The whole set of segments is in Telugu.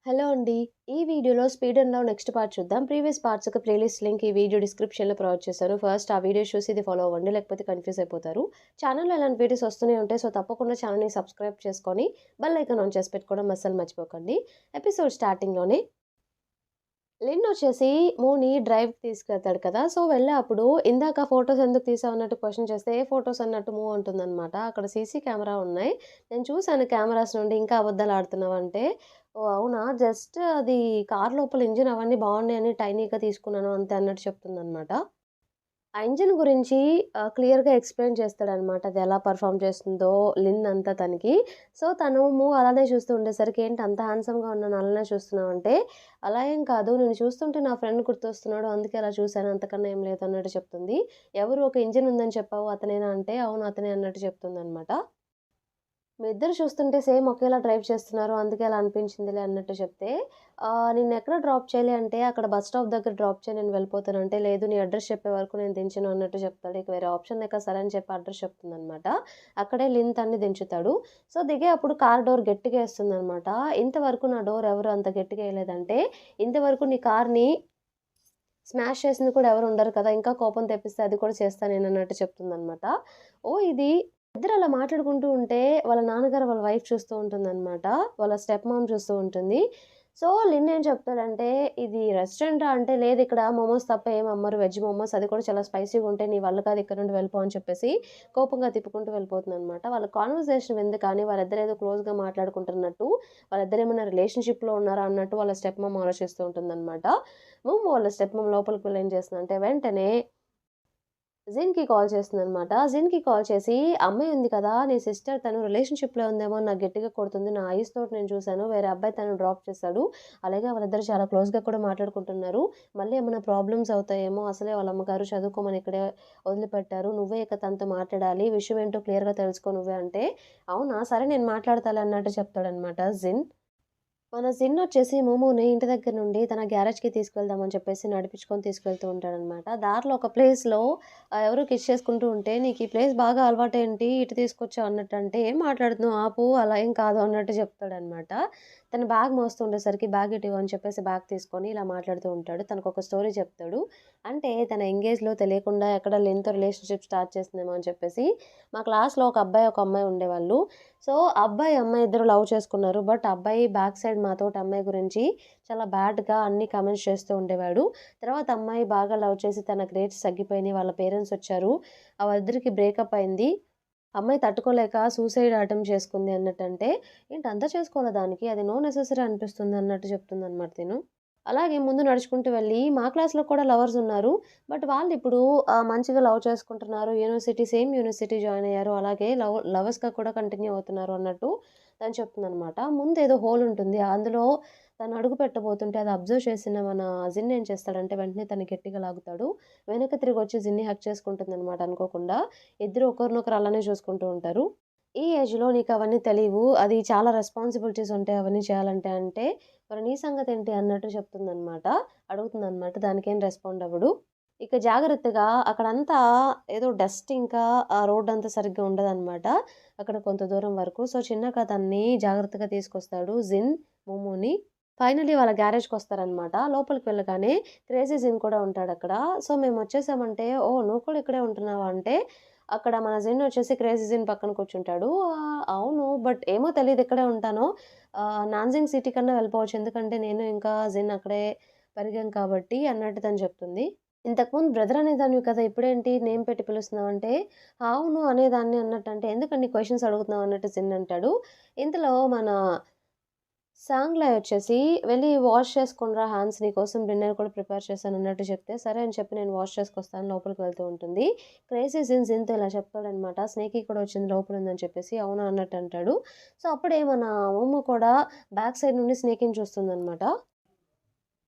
హలో అండి. ఈ వీడియోలో speed and love next part చూద్దాం. ప్రీవియస్ పార్ట్స్ యొక్క ప్లేలిస్ట్ లింక్ ఈ వీడియో డిస్క్రిప్షన్‌లో ప్రొవైడ్ చేశాను. ఫస్ట్ ఆ వీడియో చూసి ఇది ఫాలో అవ్వండి. లేకపోతే కన్‌ఫ్యూజ్ అయిపోతారు. ఛానెల్‌లో ఇలాంటి వీడియోస్ వస్తూనే ఉంటాయి. సో, తప్పకుండా ఛానెల్‌ని సబ్స్క్రైబ్ చేసుకొని బెల్ ఐకాన్ ఆన్ చేసి పెట్టుకోవడం అస్సలు మర్చిపోకండి. ఎపిసోడ్ స్టార్టింగ్‌లోనే లిన్ వచ్చేసి మూని డ్రైవ్‌కి తీసుకెళ్తాడు కదా! సో, వెళ్ళేప్పుడు ఇందాక ఫోటోస్ ఎందుకు తీసావు అన్నట్టు క్వెషన్ చేస్తే, ఏ ఫోటోస్ అన్నట్టు మూవ్ అంటుందనమాట. అక్కడ సీసీ కెమెరా ఉన్నాయి. నేను చూసాను కెమెరాస్ నుండి ఇంకా అబద్దాలు ఆడుతున్నావంటే, ఓహ్! అవునా! జస్ట్ అది కారు లోపల ఇంజిన్ అవన్నీ బాగున్నాయని టైనీగా తీసుకున్నాను అంతే అన్నట్టు చెప్తుందనమాట. ఆ ఇంజిన్ గురించి క్లియర్‌గా ఎక్స్‌ప్లెయిన్ చేస్తాడనమాట. అది ఎలా పెర్ఫార్మ్ చేస్తుందో లిన్ అంతా తనకి. సో, తను అలానే చూస్తూ ఉండేసరికి, "ఏంటి అంత హ్యాండ్సమ్‌గా ఉన్నాను అలానే చూస్తున్నావంటే," "అలా ఏం కాదు. నిన్ను చూస్తుంటే నా ఫ్రెండ్ గుర్తొస్తున్నాడు. అందుకే అలా చూసాను. అంతకన్నా ఏం లేదు" అన్నట్టు చెప్తుంది. "ఎవరు ఒక ఇంజిన్ ఉందని చెప్పావు అతనేనా?" అంటే, "అవును అతనే" అన్నట్టు చెప్తుందనమాట. మీ ఇద్దరు చూస్తుంటే సేమ్ ఒకేలా డ్రైవ్ చేస్తున్నారు. అందుకే అలా అనిపించిందిలే అన్నట్టు చెప్తే, నిన్నెక్కడ డ్రాప్ చేయాలి అంటే, అక్కడ బస్ స్టాప్ దగ్గర డ్రాప్ చేయి నేను వెళ్ళిపోతాను అంటే, లేదు నీ అడ్రెస్ చెప్పే వరకు నేను దించను అన్నట్టు చెప్తాడు. ఇక వేరే ఆప్షన్ లేక సరే అని చెప్పి అడ్రెస్ చెప్తుందనమాట. అక్కడే లిన్ తన్ని దించుతాడు. సో, దిగే అప్పుడు కార్ డోర్ గట్టిగా ఏస్తుందనమాట. ఇంతవరకు నా డోర్ ఎవరు అంత గట్టిగా ఏయలేదంటే, ఇంతవరకు నీ కార్‌ని స్మాష్ చేసింది కూడా ఎవరు ఉండరు కదా! ఇంకా కోపం తెప్పిస్తే అది కూడా చేస్తా నేనన్నట్టు చెప్తుందనమాట. ఓహ్! ఇది ఇద్దరు అలా మాట్లాడుకుంటూ ఉంటే వాళ్ళ నాన్నగారు వాళ్ళ వైఫ్ చూస్తూ ఉంటుందనమాట. వాళ్ళ స్టెప్ మామ్ చూస్తూ ఉంటుంది. సో, లిన్ ఏం చెప్తాడంటే, "ఇది రెస్టారెంటా?" అంటే, "లేదు ఇక్కడ మోమోస్ తప్ప ఏమి అమ్మరు. వెజ్ మోమోస్ అది కూడా చాలా స్పైసీగా ఉంటాయి. నీ వల్ల కాదు ఇక్కడ నుండి వెళ్ళిపో" అని చెప్పేసి కోపంగా తిప్పుకుంటూ వెళ్ళిపోతుందనమాట. వాళ్ళ కాన్వర్జేషన్ వింది కానీ వాళ్ళిద్దరేదో క్లోజ్‌గా మాట్లాడుకుంటున్నట్టు, వాళ్ళిద్దరేమన్నా రిలేషన్‌షిప్‌లో ఉన్నారా అన్నట్టు వాళ్ళ స్టెప్ మామ్ ఆలోచిస్తూ ఉంటుందనమాట. వాళ్ళ స్టెప్ మామ్ లోపలికి వెళ్లి ఏం చేస్తుందంటే, వెంటనే జిన్‌కి కాల్ చేస్తుందనమాట. జిన్‌కి కాల్ చేసి, "అమ్మాయి ఉంది కదా! నీ సిస్టర్ తను రిలేషన్‌షిప్‌లో ఉందేమో అని నాకు గట్టిగా కొడుతుంది. నా ఐస్ తోటి నేను చూసాను. వేరే అబ్బాయి తనని డ్రాప్ చేశాడు. అలాగే వాళ్ళిద్దరూ చాలా క్లోజ్‌గా కూడా మాట్లాడుకుంటున్నారు. మళ్ళీ ఏమైనా ప్రాబ్లమ్స్ అవుతాయేమో! అసలే వాళ్ళ అమ్మగారు చదువుకోమని ఇక్కడే వదిలిపెట్టారు. నువ్వే ఇక తనతో మాట్లాడాలి. విషయం ఏంటో క్లియర్‌గా తెలుసుకో నువ్వే" అంటే, "అవునా! సరే నేను మాట్లాడతాలే" అన్నట్టు చెప్తాడనమాట జిన్. మన జిన్నొచ్చేసి మోమోని ఇంటి దగ్గర నుండి తన గ్యారేజ్‌కి తీసుకెళ్దామని చెప్పేసి నడిపించుకొని తీసుకెళ్తూ ఉంటాడనమాట. దారిలో ఒక ప్లేస్‌లో ఎవరో కిస్ చేసుకుంటూ ఉంటే, "నీకు ఈ ప్లేస్ బాగా అలవాటేంటి? ఇటు తీసుకొచ్చావు" అన్నట్టంటే, "ఏం మాట్లాడుతున్నావు ఆపు, అలా ఏం కాదు" అన్నట్టు చెప్తాడనమాట. తను బ్యాగ్ మోస్తూ ఉండేసరికి, "బ్యాగ్ ఇటివ్వు" అని చెప్పేసి బ్యాగ్ తీసుకొని ఇలా మాట్లాడుతూ ఉంటాడు. తనకొక స్టోరీ చెప్తాడు. అంటే తన ఎంగేజ్‌లో తెలియకుండా ఎక్కడ లేనితో రిలేషన్‌షిప్ స్టార్ట్ చేస్తుందేమో అని చెప్పేసి, మా క్లాస్‌లో ఒక అబ్బాయి, ఒక అమ్మాయి ఉండేవాళ్ళు. సో, అబ్బాయి, అమ్మాయి ఇద్దరు లవ్ చేసుకున్నారు. బట్ అబ్బాయి బ్యాక్ సైడ్ మాతోటి అమ్మాయి గురించి చాలా బ్యాడ్‌గా అన్ని కామెంట్స్ చేస్తూ ఉండేవాడు. తర్వాత అమ్మాయి బాగా లవ్ చేసి తన గ్రేడ్స్ తగ్గిపోయినాయి. వాళ్ళ పేరెంట్స్ వచ్చారు. వాళ్ళిద్దరికీ బ్రేకప్ అయింది. అమ్మాయి తట్టుకోలేక సూసైడ్ అటెంప్ట్ చేసుకుంది అన్నట్టంటే, ఏంటి అంతా చేసుకోవాలా దానికి? అది నో నెసెసరీ అనిపిస్తుంది అన్నట్టు చెప్తుందనమాట తిను. అలాగే ముందు నడుచుకుంటూ వెళ్ళి మా క్లాస్‌లో కూడా లవర్స్ ఉన్నారు. బట్ వాళ్ళిప్పుడు మంచిగా లవ్ చేసుకుంటున్నారు. సేమ్ యూనివర్సిటీ జాయిన్ అయ్యారు. అలాగే లవర్స్‌గా కూడా కంటిన్యూ అవుతున్నారు అన్నట్టు తను చెప్తుందనమాట. ముందేదో హోల్ ఉంటుంది. అందులో తను అడుగు పెట్టబోతుంటే అది అబ్జర్వ్ చేసిన మన జిన్ ఏం చేస్తాడంటే వెంటనే తన్ని గట్టిగా లాగుతాడు. వెనక్కి తిరిగొచ్చి జిన్‌ని హగ్ చేసుకుంటుందనమాట అనుకోకుండా. ఇద్దరు ఒకరినొకరు అలానే చూసుకుంటూ ఉంటారు. ఈ ఏజ్‌లో నీకవన్నీ తెలీవు. అది చాలా రెస్పాన్సిబిలిటీస్ ఉంటాయి అవన్నీ చేయాలంటే అంటే, మరి నీ సంగతేంటి అన్నట్టు చెప్తుందనమాట. అడుగుతుందనమాట. దానికేం రెస్పాండ్ అవ్వడు. ఇక జాగ్రత్తగా అక్కడంతా ఏదో డస్ట్ ఇంకా రోడ్డంతా సరిగ్గా ఉండదనమాట. అక్కడ కొంత దూరం వరకు. సో, చిన్నగా తనని జాగ్రత్తగా తీసుకొస్తాడు జిన్ మోమోని. ఫైనల్లీ వాళ్ళ గ్యారేజ్‌కొస్తారనమాట. లోపలికి వెళ్ళగానే క్రేజీ జిన్ కూడా ఉంటాడక్కడ. సో, మేమొచ్చేసామంటే, "ఓహ్! నువ్వు కూడా ఇక్కడే ఉంటున్నావా?" అంటే, అక్కడ మన జిన్ వచ్చేసి క్రేజీ జిన్ పక్కన కూర్చుంటాడు. అవును. బట్ ఏమో తెలీదు ఇక్కడే ఉంటాను. నాన్జింగ్ సిటీ కన్నా వెళ్ళిపోవచ్చు. ఎందుకంటే నేను ఇంకా జిన్ అక్కడే పెరిగాం కాబట్టి అన్నట్టు తను చెప్తుంది. ఇంతకుముందు బ్రదర్ అనేదానివి కదా! ఇప్పుడేంటి నేమ్ పెట్టి పిలుస్తున్నావంటే, అవును అనేదాన్ని అన్నట్టంటే, ఎందుకన్ని క్వెషన్స్ అడుగుతున్నావు అన్నట్టు జిన్ అంటాడు. ఇంతలో మన సాంగ్‌లై వచ్చేసి, "వెళ్లి వాష్ చేసుకొని హ్యాండ్స్ నీకోసం డిన్నర్ కూడా ప్రిపేర్ చేశాను" అన్నట్టు చెప్తే, సరే అని చెప్పి నేను వాష్ చేసుకొస్తాను లోపలికి వెళ్తూ ఉంటుంది. క్రేజీ జిన్‌తో ఇలా చెప్తాడనమాట. స్నేకీ కూడా వచ్చింది లోపలుందని చెప్పేసి, అవునా అన్నట్టు అంటాడు. సో, అప్పుడే మన మోమో కూడా బ్యాక్ సైడ్ నుండి స్నేకీని చూస్తుందనమాట.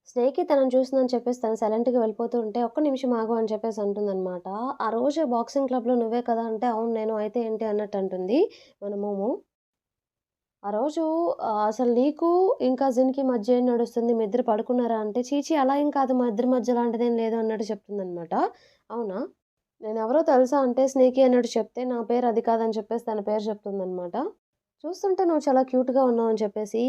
స్నేకి తనని చూసిందని చెప్పేసి తను సైలెంట్‌గా వెళ్ళిపోతూ ఉంటే, "ఒక్క నిమిషం ఆగు" అని చెప్పేసి అంటుందనమాట. "ఆ రోజు బాక్సింగ్ క్లబ్‌లో నువ్వే కదా!" అంటే, "అవును నేను. అయితే ఏంటి" అన్నట్టు అంటుంది మన మోమో. ఆ రోజు అసలు నీకు ఇంకా జిన్‌కి మధ్య ఏం నడుస్తుంది? మీ ఇద్దరు పడుకున్నారా? అంటే, "ఛీ! ఛీ! అలా ఏం కాదు. మా ఇద్దరి మధ్య అలాంటిదేం లేదు" అన్నట్టు చెప్తుందనమాట. "అవునా? నేనెవరో తెలుసా?" అంటే, స్నేకీ అన్నట్టు చెప్తే, "నా పేరు అది కాదని" చెప్పేసి తన పేరు చెప్తుందనమాట. చూస్తుంటే నువ్వు చాలా క్యూట్‌గా ఉన్నావని చెప్పేసి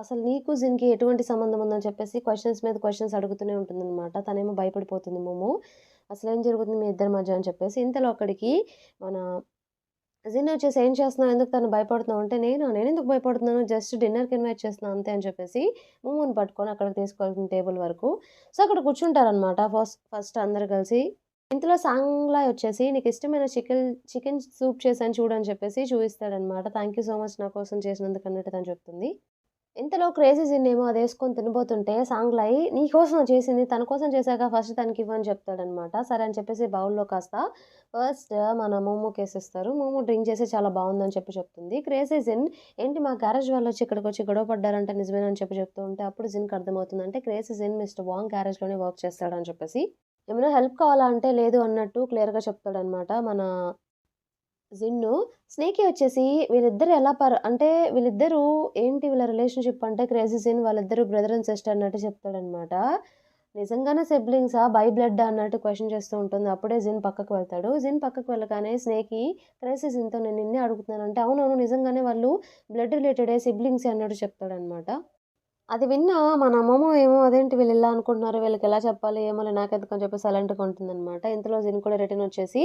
అసలు నీకు జిన్‌కి ఎటువంటి సంబంధం ఉందని చెప్పేసి క్వెషన్స్ మీద క్వెషన్స్ అడుగుతూనే ఉంటుందనమాట. తనేమో భయపడిపోతుంది మోము. అసలేం జరుగుతుంది మీ ఇద్దరి మధ్య అని చెప్పేసి. ఇంతలో అక్కడికి మన జిన్ వచ్చేసి "ఏం చేస్తున్నావు? ఎందుకు తను భయపడుతున్నావు?" అంటే "నేనా? నేనెందుకు భయపడుతున్నాను? జస్ట్ డిన్నర్‌కి ఇన్వైట్ చేస్తున్నా అంతే" అని చెప్పేసి మోమోని పట్టుకొని అక్కడికి తీసుకెళ్తుంది టేబుల్ వరకు. సో, అక్కడ కూర్చుంటారనమాట ఫస్ట్ అందరూ కలిసి. ఇంతలో సాంగ్‌లాయ్ వచ్చేసి "నీకిష్టమైన చికెన్ సూప్ చేశాను చూడు" అని చెప్పేసి చూయిస్తాడనమాట. "థాంక్ యూ సో మచ్ నా కోసం చేసినందుకు" అన్నట్టు తను చెప్తుంది. ఇంతలో క్రేజీ జిన్నేమో అదేసుకొని తినబోతుంటే సాంగ్‌లయి "నీకోసమా చేసింది? తన కోసం చేశాగా ఫస్ట్ తనకివ్వు" అని చెప్తాడనమాట. సరే అని చెప్పేసి బౌల్‌లో కాస్త ఫస్ట్ మన మోమోకేసిస్తారు. మోమో డ్రింక్ చేసి చాలా బావుందని చెప్తుంది. క్రేజీ జిన్ "ఏంటి మా గ్యారేజ్ వాళ్ళొచ్చి ఇక్కడికొచ్చి గొడవ పడ్డారంట నిజమేనా?" అని చెప్తూ ఉంటే అప్పుడు జిన్‌కి అర్థమవుతుంది. అంటే క్రేజీ జిన్ మిస్టర్ వాంగ్ గ్యారేజ్‌లోనే వర్క్ చేస్తాడని చెప్పేసి. ఏమైనా హెల్ప్ కావాలా అంటే లేదు అన్నట్టు క్లియర్‌గా చెప్తాడనమాట మన జిన్ను. స్నేకీ వచ్చేసి వీళ్ళిద్దరు ఎలా అంటే వీళ్ళిద్దరూ ఏంటి వీళ్ళ రిలేషన్‌షిప్ అంటే క్రేజీ జిన్ వాళ్ళిద్దరూ బ్రదర్ అండ్ సిస్టర్ అన్నట్టు చెప్తాడనమాట. నిజంగానే సిబ్లింగ్సా? బై బ్లడ్డా? అన్నట్టు క్వెషన్ చేస్తూ ఉంటుంది. అప్పుడే జిన్ పక్కకు వెళ్తాడు. జిన్ పక్కకు వెళ్ళగానే స్నేకీ క్రేజీ జిన్‌తో నేను నిన్నే అడుగుతున్నానంటే అవునవును నిజంగానే వాళ్ళు బ్లడ్ రిలేటెడే సిబ్లింగ్సే అన్నట్టు చెప్తాడనమాట. అది విన్నా మన అమ్మమ్మ ఏమో అదేంటి వీళ్ళిలా అనుకుంటున్నారు, వీళ్ళకెలా చెప్పాలి ఏమోలే నాకెందుకని చెప్పి సైలెంట్‌గా ఉంటుందనమాట. ఇంతలో జిన్ కూడా రిటర్నొచ్చేసి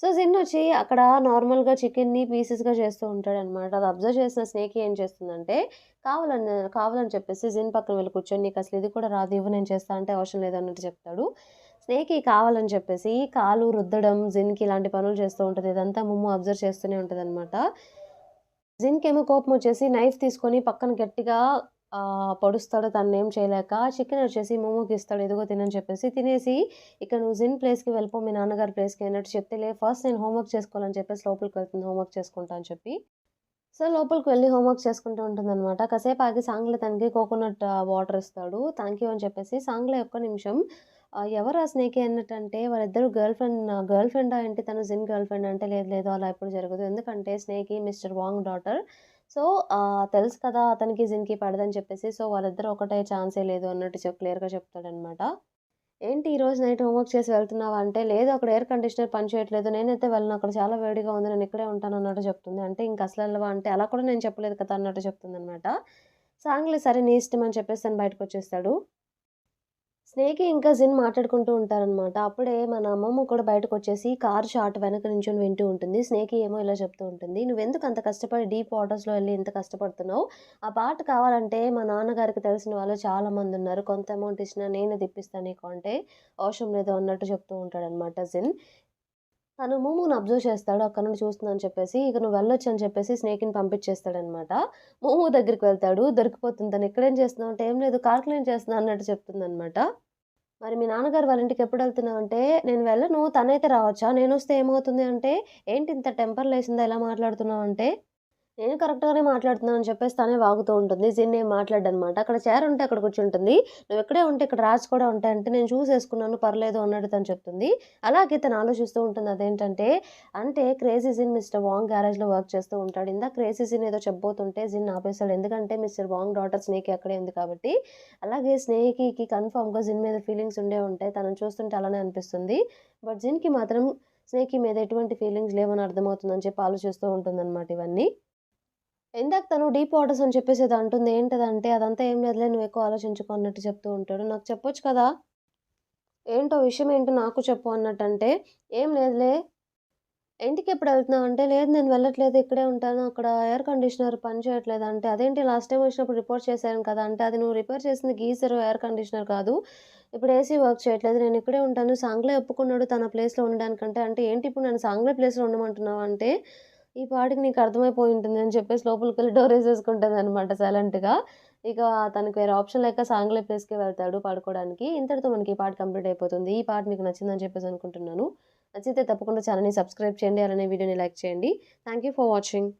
సో, జిన్నొచ్చి అక్కడ నార్మల్‌గా చికెన్‌ని పీసెస్‌గా చేస్తూ ఉంటాడనమాట. అది అబ్జర్వ్ చేసిన స్నేకి ఏం చేస్తుందంటే, కావాలని చెప్పేసి జిన్ పక్కన వెళ్లి కూర్చొని "నీకసలు ఇది కూడా రాదు ఇవ్వు నేను చేస్తా" అంటే అవసరం లేదన్నట్టు చెప్తాడు. స్నేకి కావాలని చెప్పేసి కాలు రుద్దడం, జిన్‌కి ఇలాంటి పనులు చేస్తూ ఉంటది. ఇదంతా ముమ్ము అబ్జర్వ్ చేస్తూనే ఉంటదనమాట. జిన్‌కేమో కోపమొచ్చేసి నైఫ్ తీసుకొని పక్కన గట్టిగా పొడుస్తాడు తననేం చేయలేక. చికెనొచ్చేసి మోమోకిస్తాడు. ఇదిగో తినని చెప్పేసి. తినేసి ఇక నువ్వు జిన్ ప్లేస్‌కి వెళ్ళిపో మీ నాన్నగారి ప్లేస్‌కి అన్నట్టు చెప్తే, లే ఫస్ట్ నేను హోంవర్క్ చేసుకోవాలని చెప్పేసి లోపలికి వెళ్తుంది హోంవర్క్ చేసుకుంటా అని చెప్పి. సో, లోపలికి వెళ్లి హోంవర్క్ చేసుకుంటూ ఉంటుందనమాట. కాసేపు ఆగి సాంగ్‌లో తనకి కోకోనట్ వాటర్ ఇస్తాడు. థాంక్ యూ అని చెప్పేసి సాంగ్‌లో ఒక్క నిమిషం ఎవరా స్నేకి అన్నట్టంటే వాళ్ళిద్దరూ గర్ల్ ఫ్రెండా ఏంటి తను జిన్ గర్ల్ ఫ్రెండ్ అంటే లేదు లేదు అలా ఎప్పుడు జరగదు. ఎందుకంటే స్నేకి మిస్టర్ వాంగ్ డాటర్. సో, తెలుసు కదా అతనికి జిన్‌కి పడదని చెప్పేసి. సో, వాళ్ళిద్దరూ ఒకటే ఛాన్సే లేదు అన్నట్టు క్లియర్‌గా చెప్తాడనమాట. ఏంటి ఈరోజు నైట్ హోంవర్క్ చేసి వెళ్తున్నావా? అంటే, లేదు అక్కడ ఎయిర్ కండిషనర్ పని చేయట్లేదు. నేనైతే వెళ్ళను. అక్కడ చాలా వేడిగా ఉంది. నేను ఇక్కడే ఉంటాను అన్నట్టు చెప్తుంది. అంటే ఇంక అసలెళ్ళవా? అంటే, అలా కూడా నేను చెప్పలేదు కదా! అన్నట్టు చెప్తుందనమాట. సాంగ్‌లో సరే నీ ఇష్టం అని చెప్పేసి తను బయటకొచ్చేస్తాడు. స్నేకి ఇంకా జిన్ మాట్లాడుకుంటూ ఉంటారనమాట. అప్పుడే మన అమ్మమ్మ కూడా బయటకొచ్చేసి కారు షాట్ వెనక నించొని వింటూ ఉంటుంది. స్నేకి ఏమో ఇలా చెప్తూ ఉంటుంది. "నువ్వెందుకు అంత కష్టపడి డీప్ వాటర్స్‌లో ఎళ్లి ఇంత కష్టపడుతున్నావు? ఆ పాట కావాలంటే మా నాన్నగారికి తెలిసిన వాళ్ళు చాలా మందున్నారు. కొంత అమౌంట్ ఇచ్చినా నేనే తెప్పిస్తా నీకు" అంటే, "అవసరం లేదు" అన్నట్టు చెప్తూ ఉంటాడనమాట జిన్. తను మోమోని అబ్జర్వ్ చేస్తాడు. అక్కడి నుండి చూస్తుందని చెప్పేసి, "ఇక నువ్వు వెళ్ళొచ్చు" అని చెప్పేసి స్నేక్‌ని పంపించేస్తాడనమాట. మోమో దగ్గరికి వెళ్తాడు. దొరికిపోతుంది. తను "ఇక్కడేం చేస్తున్నావు?" అంటే, "ఏం లేదు కార్ క్లీన్ చేస్తున్నా" అన్నట్టు చెప్తుందనమాట. మరి మీ నాన్నగారు వాళ్ళ ఇంటికెప్పుడెళ్తున్నావంటే, నేను వెళ్ళను. తనైతే రావచ్చా? నేనొస్తే ఏమవుతుంది అంటే, ఏంటి ఇంత టెంపర్ లేసిందా ఇలా మాట్లాడుతున్నావంటే, నేను కరెక్ట్‌గానే మాట్లాడుతున్నాను అని చెప్పేసి తనే వాగుతూ ఉంటుంది. జిన్ ఏం మాట్లాడడనమాట. అక్కడ చైర్ ఉంటే అక్కడ కూర్చుంటుంది. నువ్విక్కడే ఉంటే ఇక్కడ రాడ్స్ కూడా ఉంటాయంటే, నేను చూసేసుకున్నాను పర్లేదు అన్నట్టు తను చెప్తుంది. అలాగే తను ఆలోచిస్తూ ఉంటుంది. అదేంటంటే, అంటే క్రేజీ జిన్ మిస్టర్ వాంగ్ గ్యారేజ్‌లో వర్క్ చేస్తూ ఉంటాడు. ఇందాక క్రేజీ జిన్ ఏదో చెప్పబోతుంటే జిన్ ఆపేసాడు. ఎందుకంటే మిస్టర్ వాంగ్ డాటర్ స్నేకి అక్కడే ఉంది కాబట్టి. అలాగే స్నేహికి కన్ఫర్మ్‌గా జిన్ మీద ఫీలింగ్స్ ఉండే ఉంటాయి. తనని చూస్తుంటే అలానే అనిపిస్తుంది. బట్ జిన్‌కి మాత్రం స్నేకి మీద ఎటువంటి ఫీలింగ్స్ లేవని అర్థమవుతుందని చెప్పి ఆలోచిస్తూ ఉంటుందనమాట ఇవన్నీ. ఇందాక తను డీప్ వాటర్స్ అని చెప్పేసి ఏదో అంటుంది. ఏంటదంటే, అదంతా ఏం లేదులే నువ్వెక్కువ ఆలోచించకు అన్నట్టు చెప్తూ ఉంటాడు. నాకు చెప్పొచ్చు కదా! ఏంటో విషయం ఏంటో నాకు చెప్పు అన్నట్టంటే, ఏం లేదులే ఇంటికెప్పుడెళ్తున్నావంటే, లేదు నేను వెళ్ళట్లేదు ఇక్కడే ఉంటాను. అక్కడ ఎయిర్ కండిషనర్ పని చేయట్లేదు అంటే, అదేంటి లాస్ట్ టైమ్ వచ్చినప్పుడు రిపోర్ట్ చేశాను కదా! అంటే, అది నువ్వు రిపేర్ చేసింది గీజర్, ఎయిర్ కండిషనర్ కాదు. ఇప్పుడు ఏసీ వర్క్ చేయట్లేదు. నేను ఇక్కడే ఉంటాను. సాంగ్లే ఒప్పుకున్నాడు తన ప్లేస్‌లో ఉండడానికంటే, అంటే ఏంటి ఇప్పుడు నన్ను సాంగ్లే ప్లేస్‌లో ఉండమంటున్నావా? అంటే, ఈ పాటికి నీకు అర్థమైపోయి ఉంటుంది అని చెప్పేసి లోపలికెళ్ళి డోరేసేసుకుంటదనమాట సైలెంట్‌గా. ఇక తనకి వేరే ఆప్షన్ లేక సాంగ్లే ప్లేస్‌కే వెళ్తాడు పడుకోవడానికి. ఇంతటితో మనకి ఈ పాట కంప్లీట్ అయిపోతుంది. ఈ పాట మీకు నచ్చిందని చెప్పేసి అనుకుంటున్నాను. నచ్చితే తప్పకుండా ఛానెల్‌ని సబ్స్క్రైబ్ చేయండి. అలానే వీడియోని లైక్ చేయండి. Thank you for watching.